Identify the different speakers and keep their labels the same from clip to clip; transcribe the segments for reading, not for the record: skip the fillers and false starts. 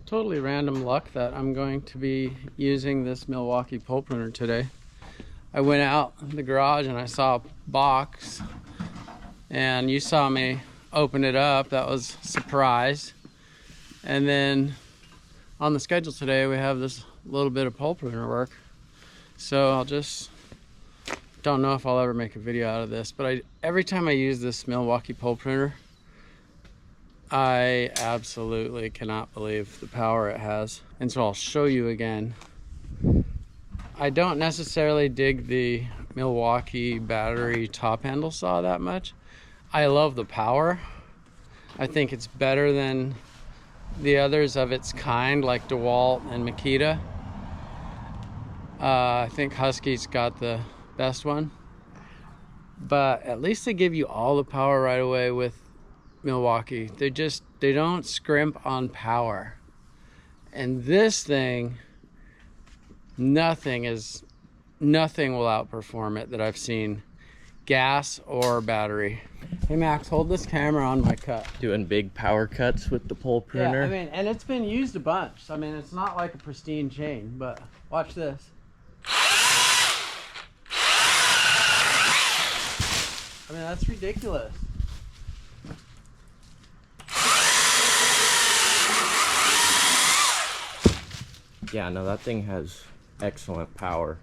Speaker 1: Totally random luck that I'm going to be using this Milwaukee pole pruner today. I went out in the garage and I saw a box, and you saw me open it up. That was a surprise. And then on the schedule today we have this little bit of pole pruner work, so I'll just don't know if I'll ever make a video out of this, but every time I use this Milwaukee pole pruner, I absolutely cannot believe the power it has. And so I'll show you again. I don't necessarily dig the Milwaukee battery top handle saw that much. I love the power. I think it's better than the others of its kind, like DeWalt and Makita. I think Husky's got the best one, but at least they give you all the power right away with Milwaukee. They don't scrimp on power. And this thing, nothing will outperform it that I've seen, gas or battery. Hey Max, hold this camera on my cut.
Speaker 2: Doing big power cuts with the pole pruner.
Speaker 1: Yeah, I mean, and it's been used a bunch. I mean, it's not like a pristine chain, but watch this. I mean, that's ridiculous.
Speaker 2: Yeah, no, that thing has excellent power.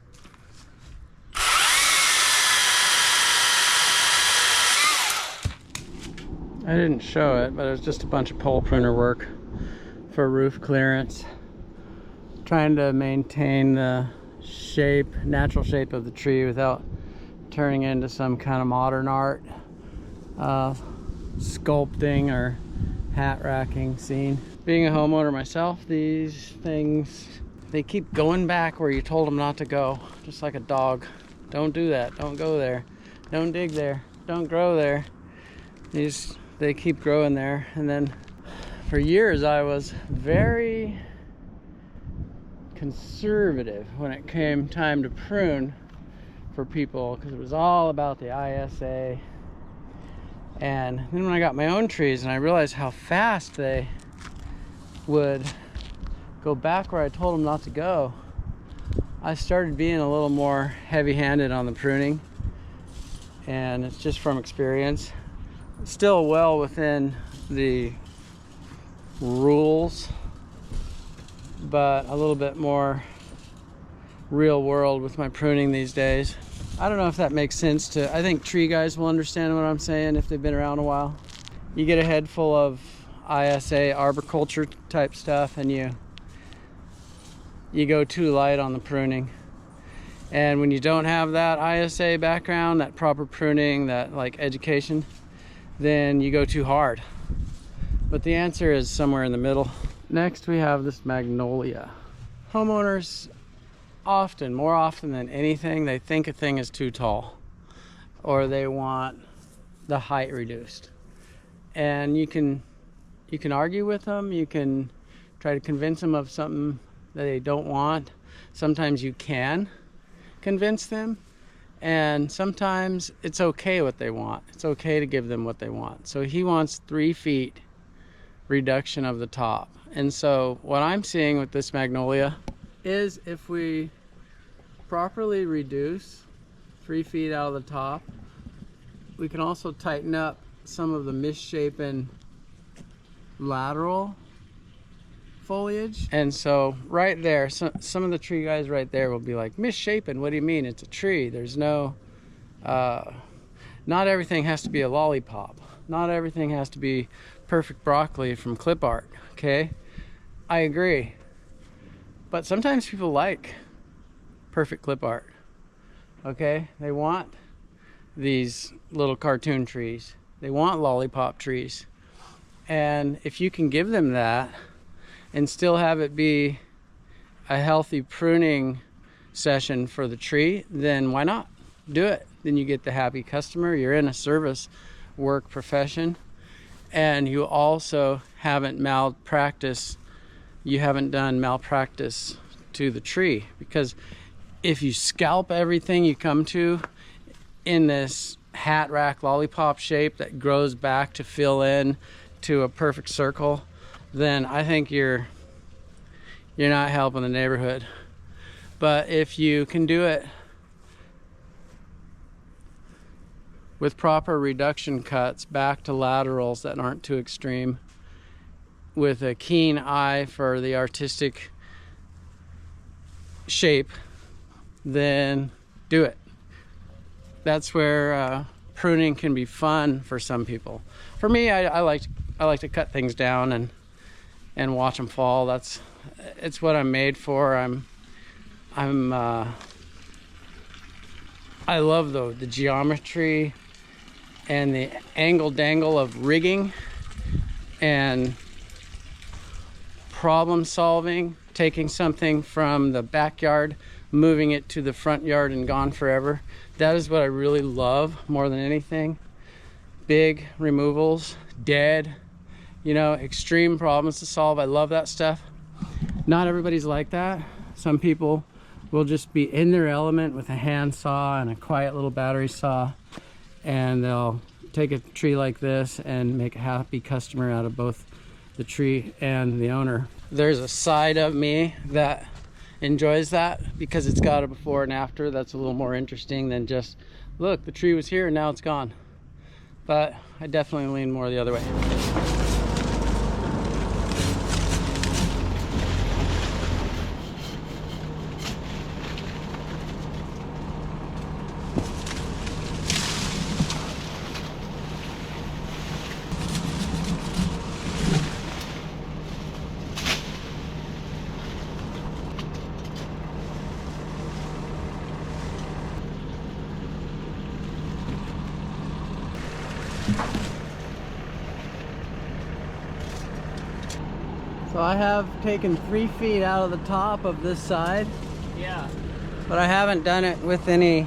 Speaker 1: I didn't show it, but it was just a bunch of pole pruner work for roof clearance. Trying to maintain the shape, natural shape of the tree without turning into some kind of modern art, sculpting or hat racking scene. Being a homeowner myself, these things, they keep going back where you told them not to go, just like a dog. Don't do that, don't go there, don't dig there, don't grow there. They keep growing there. And then for years I was very conservative when it came time to prune for people, because it was all about the ISA. And then when I got my own trees and I realized how fast they would go back where I told them not to go, I started being a little more heavy-handed on the pruning. And it's just from experience. Still well within the rules, but a little bit more real world with my pruning these days. I don't know if that makes sense to, I think tree guys will understand what I'm saying if they've been around a while. You get a head full of ISA arboriculture type stuff and you go too light on the pruning. And when you don't have that ISA background, that proper pruning, that like education, then you go too hard. But the answer is somewhere in the middle. Next we have this magnolia. Homeowners often, more often than anything, they think a thing is too tall, or they want the height reduced. And you can argue with them, you can try to convince them of something that they don't want. Sometimes you can convince them, and sometimes it's okay what they want. It's okay to give them what they want. So he wants 3 feet reduction of the top. And so what I'm seeing with this magnolia is if we properly reduce 3 feet out of the top, we can also tighten up some of the misshapen lateral foliage. And so right there, some of the tree guys right there will be like, misshapen, what do you mean? It's a tree. There's no, not everything has to be a lollipop. Not everything has to be perfect broccoli from clip art, okay? I agree. But sometimes people like perfect clip art, okay? They want these little cartoon trees. They want lollipop trees. And if you can give them that and still have it be a healthy pruning session for the tree, then why not? Do it. Then you get the happy customer. You're in a service work profession, and you also haven't malpracticed. You haven't done malpractice to the tree, because if you scalp everything you come to in this hat rack lollipop shape that grows back to fill in to a perfect circle, then I think you're you're not helping the neighborhood. But if you can do it with proper reduction cuts back to laterals that aren't too extreme, with a keen eye for the artistic shape, then do it. That's where pruning can be fun for some people. For me, I like to cut things down and watch them fall. It's what I'm made for. I love the geometry and the angle dangle of rigging and problem solving, taking something from the backyard, moving it to the front yard and gone forever. That is what I really love more than anything. Big removals, dead, you know, extreme problems to solve. I love that stuff. Not everybody's like that. Some people will just be in their element with a hand saw and a quiet little battery saw, and they'll take a tree like this and make a happy customer out of both the tree and the owner. There's a side of me that enjoys that because it's got a before and after that's a little more interesting than just, look, the tree was here and now it's gone. But I definitely lean more the other way. So I have taken 3 feet out of the top of this side.
Speaker 2: Yeah.
Speaker 1: But I haven't done it with any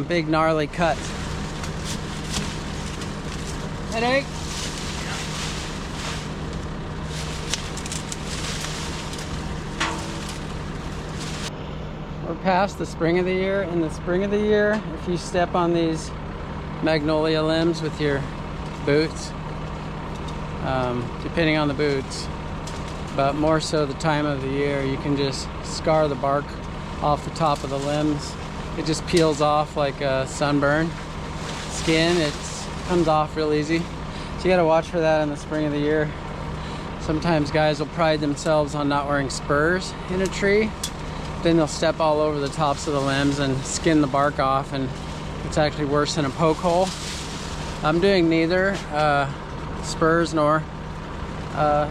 Speaker 1: big gnarly cuts. Headache? We're past the spring of the year. In the spring of the year, if you step on these magnolia limbs with your boots, depending on the boots, but more so the time of the year, you can just scar the bark off the top of the limbs. It just peels off like a sunburn skin. It comes off real easy. So you gotta watch for that in the spring of the year. Sometimes guys will pride themselves on not wearing spurs in a tree. Then they'll step all over the tops of the limbs and skin the bark off, and it's actually worse than a poke hole. I'm doing neither spurs nor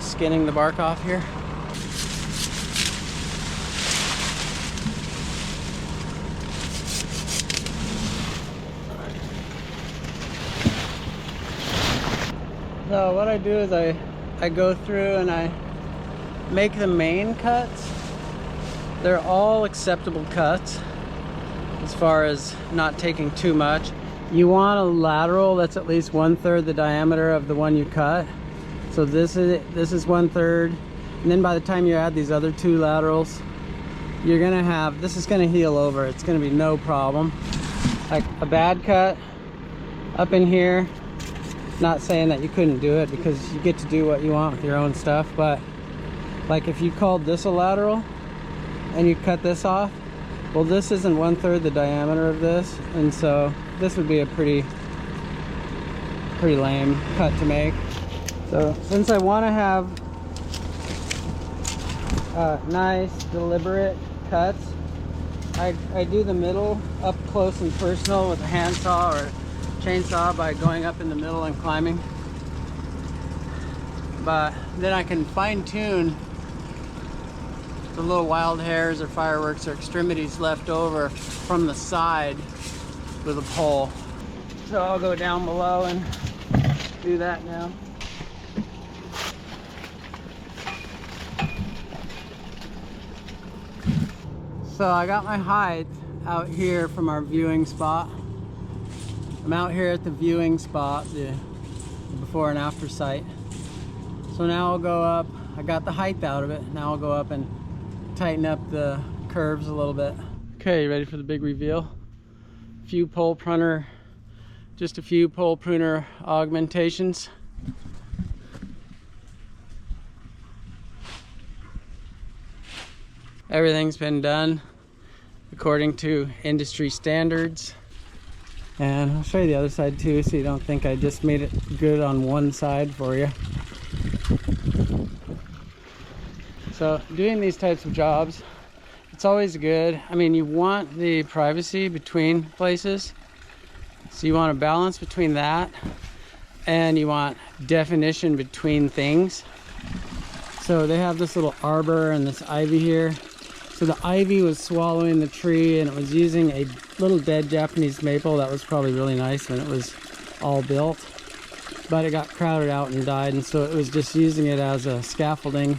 Speaker 1: skinning the bark off here. So what I do is I go through and I make the main cuts. They're all acceptable cuts as far as not taking too much. You want a lateral that's at least 1/3 the diameter of the one you cut. So this is 1/3, and then by the time you add these other 2 laterals, you're gonna have, this is gonna heal over. It's gonna be no problem. Like a bad cut up in here, not saying that you couldn't do it because you get to do what you want with your own stuff, but like if you called this a lateral and you cut this off, well, this isn't 1/3 the diameter of this, and so this would be a pretty lame cut to make. So since I want to have nice deliberate cuts, I do the middle up close and personal with a handsaw or chainsaw by going up in the middle and climbing. But then I can fine-tune the little wild hairs or fireworks or extremities left over from the side with a pole. So I'll go down below and do that now. So I got my height out here from our viewing spot. I'm out here at the viewing spot, the before and after site. So now I'll go up, I got the height out of it, now I'll go up and tighten up the curves a little bit. Okay, you ready for the big reveal? Just a few pole pruner augmentations. Everything's been done according to industry standards. And I'll show you the other side too, so you don't think I just made it good on one side for you. So doing these types of jobs, it's always good. I mean, you want the privacy between places. So you want a balance between that, and you want definition between things. So they have this little arbor and this ivy here. So the ivy was swallowing the tree, and it was using a little dead Japanese maple that was probably really nice when it was all built. But it got crowded out and died, and so it was just using it as a scaffolding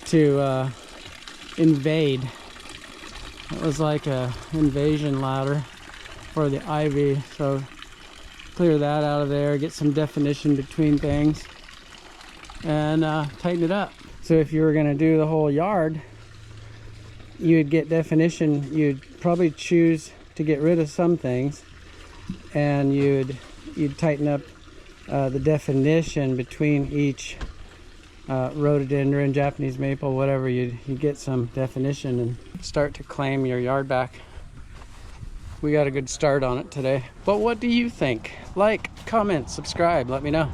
Speaker 1: to invade. It was like a invasion ladder for the ivy. So clear that out of there, get some definition between things, and tighten it up. So if you were going to do the whole yard, you'd get definition. You'd probably choose to get rid of some things, and you'd tighten up the definition between each rhododendron, Japanese maple, whatever. You'd get some definition and start to claim your yard back. We got a good start on it today. But what do you think? Like, comment, subscribe, let me know.